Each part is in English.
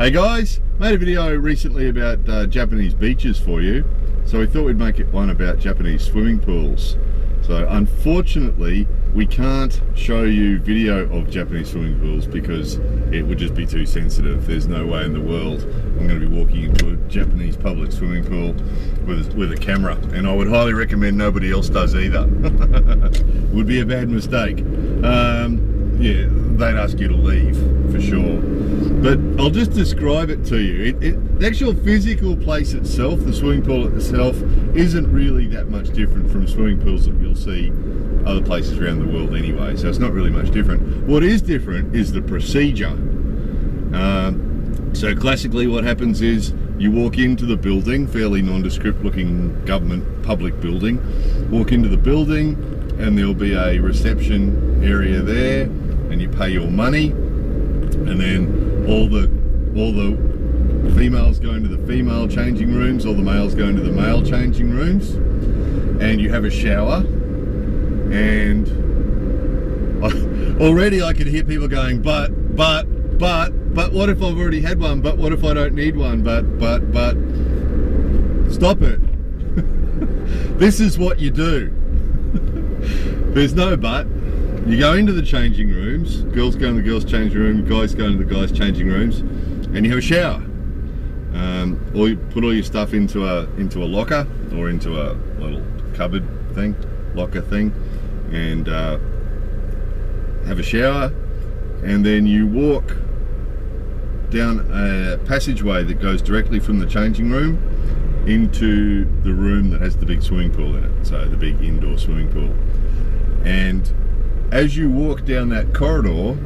Hey guys, made a video recently about Japanese beaches for you, so we thought we'd make it one about Japanese swimming pools. So unfortunately we can't show you video of Japanese swimming pools because it would just be too sensitive. There's no way in the world I'm going to be walking into a Japanese public swimming pool with a camera, and I would highly recommend nobody else does either. Would be a bad mistake. Yeah, they'd ask you to leave for sure. But I'll just describe it to you. The actual physical place itself, the swimming pool itself, isn't really that much different from swimming pools that you'll see other places around the world anyway, so it's not really much different. What is different is the procedure. So classically what happens is you walk into the building, fairly nondescript looking government public building, walk into the building and there'll be a reception area there and you pay your money, and then all the females go into the female changing rooms, all the males go into the male changing rooms, and you have a shower. And already I could hear people going, but what if I've already had one? But what if I don't need one? But stop it. This is what you do. There's no but. You go into the changing rooms, girls go in the girls' changing room, guys go into the guys' changing rooms, and you have a shower. Or you put all your stuff into a locker or into a little cupboard thing, locker thing, and have a shower, and then you walk down a passageway that goes directly from the changing room into the room that has the big swimming pool in it, so the big indoor swimming pool. And as you walk down that corridor,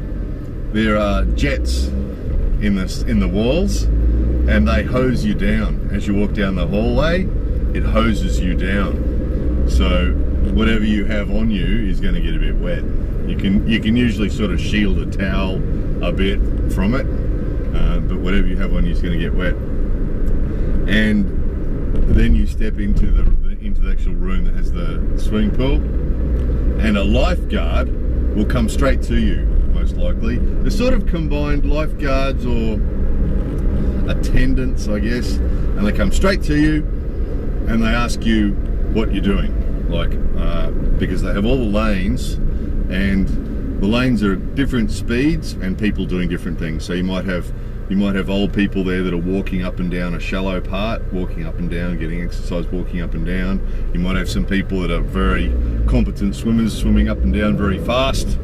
there are jets in the walls, and they hose you down. As you walk down the hallway, it hoses you down. So whatever you have on you is going to get a bit wet. You can usually sort of shield a towel a bit from it, but whatever you have on you is going to get wet. And then you step into the actual room that has the swimming pool, and a lifeguard will come straight to you, most likely. They're sort of combined lifeguards or attendants, I guess, and they come straight to you and they ask you what you're doing, because they have all the lanes, and the lanes are at different speeds and people doing different things. So you might have old people there that are walking up and down a shallow part, walking up and down, getting exercise, walking up and down. You might have some people that are very competent swimmers swimming up and down very fast.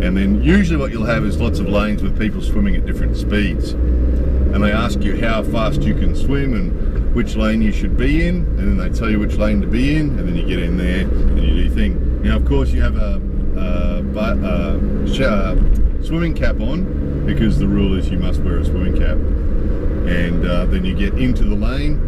And then usually what you'll have is lots of lanes with people swimming at different speeds. And they ask you how fast you can swim and which lane you should be in, and then they tell you which lane to be in, and then you get in there and you do your thing. Now of course you have a swimming cap on, because the rule is you must wear a swimming cap, and then you get into the lane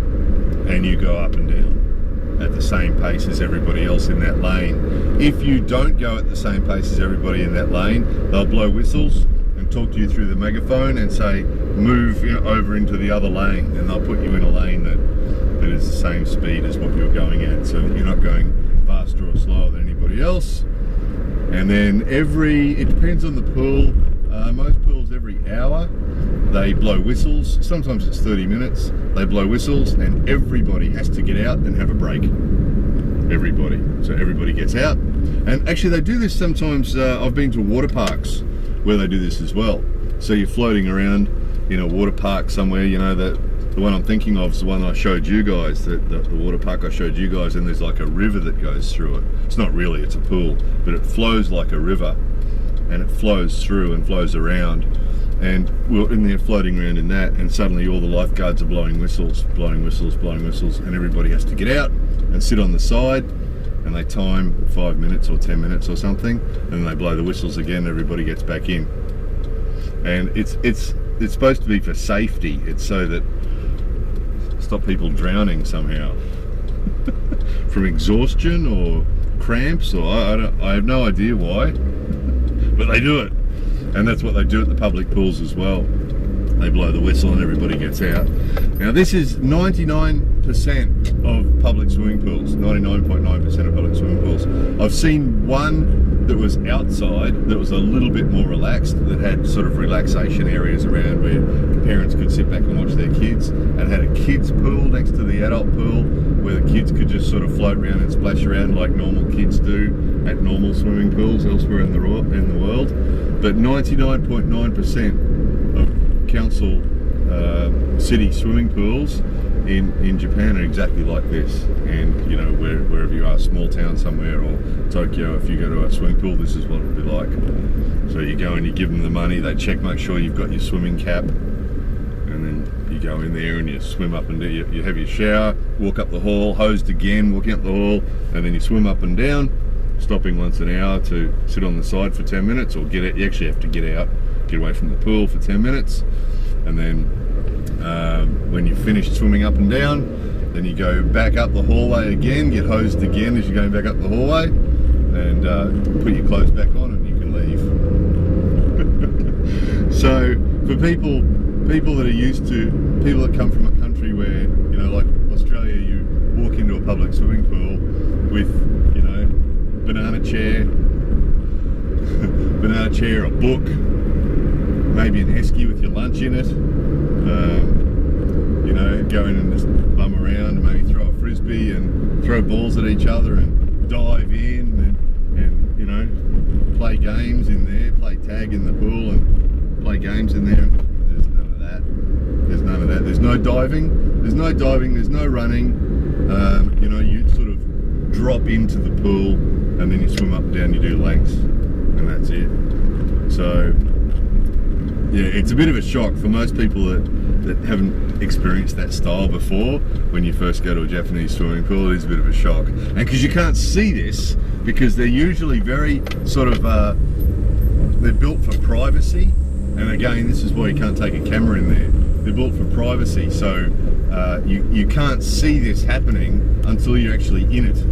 and you go up and down at the same pace as everybody else in that lane. If you don't go at the same pace as everybody in that lane, they'll blow whistles and talk to you through the megaphone and say move over into the other lane, and they'll put you in a lane that is the same speed as what you're going at, so that you're not going faster or slower than anybody else. And then it depends on the pool. Most pools every hour they blow whistles. Sometimes it's 30 minutes. They blow whistles and everybody has to get out and have a break. Everybody. So everybody gets out. And actually they do this sometimes. I've been to water parks where they do this as well. So you're floating around in a water park somewhere, you know, the one I'm thinking of is the one I showed you guys, the water park I showed you guys, and there's like a river that goes through it. It's not really, it's a pool, but it flows like a river, and it flows through and flows around, and we're in there floating around in that, and suddenly all the lifeguards are blowing whistles, and everybody has to get out and sit on the side, and they time 5 minutes or 10 minutes or something, and then they blow the whistles again, everybody gets back in. And it's supposed to be for safety. It's so that stop people drowning somehow from exhaustion or cramps, or I have no idea why, but they do it, and that's what they do at the public pools as well. They blow the whistle and everybody gets out. Now this is 99% of public swimming pools, 99.9% of public swimming pools. I've seen one that was outside that was a little bit more relaxed, that had sort of relaxation areas around where parents could sit back and watch their kids, and had a kids pool next to the adult pool where the kids could just sort of float around and splash around like normal kids do at normal swimming pools elsewhere in the world. But 99.9% of council city swimming pools in Japan are exactly like this. And you know, wherever you are, small town somewhere, or Tokyo, if you go to a swimming pool, this is what it'll be like. So you go and you give them the money, they check, make sure you've got your swimming cap, and then you go in there and you swim up and down. You have your shower, walk up the hall, hosed again, walking up the hall, and then you swim up and down, stopping once an hour to sit on the side for 10 minutes, or get out. You actually have to get out, get away from the pool for 10 minutes, and then when you've finished swimming up and down, then you go back up the hallway again, get hosed again as you're going back up the hallway, and put your clothes back on and you can leave. So for people that are used to, people that come from a country where, you know, like Australia, you walk into a public swimming pool with, you know, banana chair, a book, maybe an esky with your lunch in it, you know, go in and just bum around and maybe throw a frisbee and throw balls at each other and dive in and you know, play games in there, play tag in the pool and play games in there. There's none of that. There's none of that. There's no diving. There's no diving. There's no running. You know, you sort of drop into the pool and then you swim up and down. You do lengths, and that's it. So yeah, it's a bit of a shock for most people that haven't experienced that style before. When you first go to a Japanese swimming pool, it is a bit of a shock. And because you can't see this, because they're usually very sort of, they're built for privacy. And again, this is why you can't take a camera in there. They're built for privacy, so you can't see this happening until you're actually in it.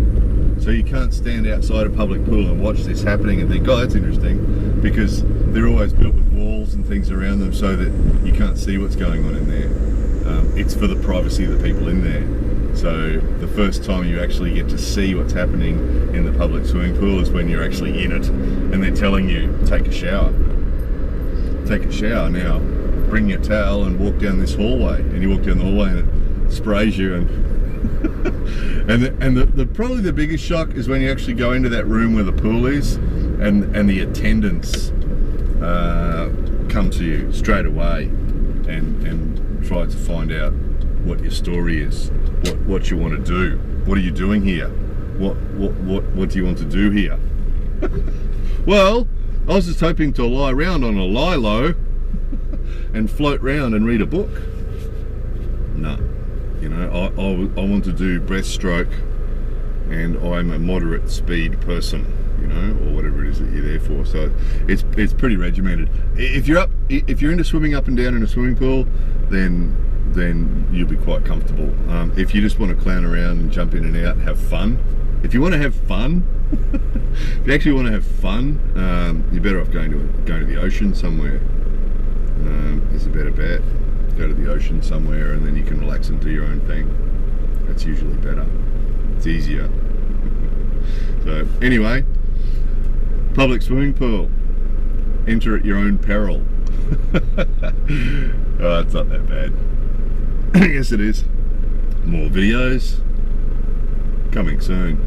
So you can't stand outside a public pool and watch this happening and think, oh, that's interesting, because they're always built with walls and things around them so that you can't see what's going on in there. It's for the privacy of the people in there. So the first time you actually get to see what's happening in the public swimming pool is when you're actually in it, and they're telling you, take a shower. Take a shower now, bring your towel and walk down this hallway. And you walk down the hallway and it sprays you, and the probably the biggest shock is when you actually go into that room where the pool is, and the attendants come to you straight away and try to find out what your story is, what you want to do, what are you doing here, what do you want to do here? Well, I was just hoping to lie around on a lie-low and float around and read a book. No, you know, I want to do breaststroke, and I'm a moderate speed person, you know, or whatever it is that you're there for. So it's pretty regimented. If you're into swimming up and down in a swimming pool, then you'll be quite comfortable. If you just want to clown around and jump in and out and have fun, if you want to have fun, if you actually want to have fun, you're better off going to the ocean somewhere. It's a better bet. Go to the ocean somewhere, and then you can relax and do your own thing. That's usually better. It's easier. So anyway, public swimming pool. Enter at your own peril. Oh, it's not that bad. Yes, it is. More videos coming soon.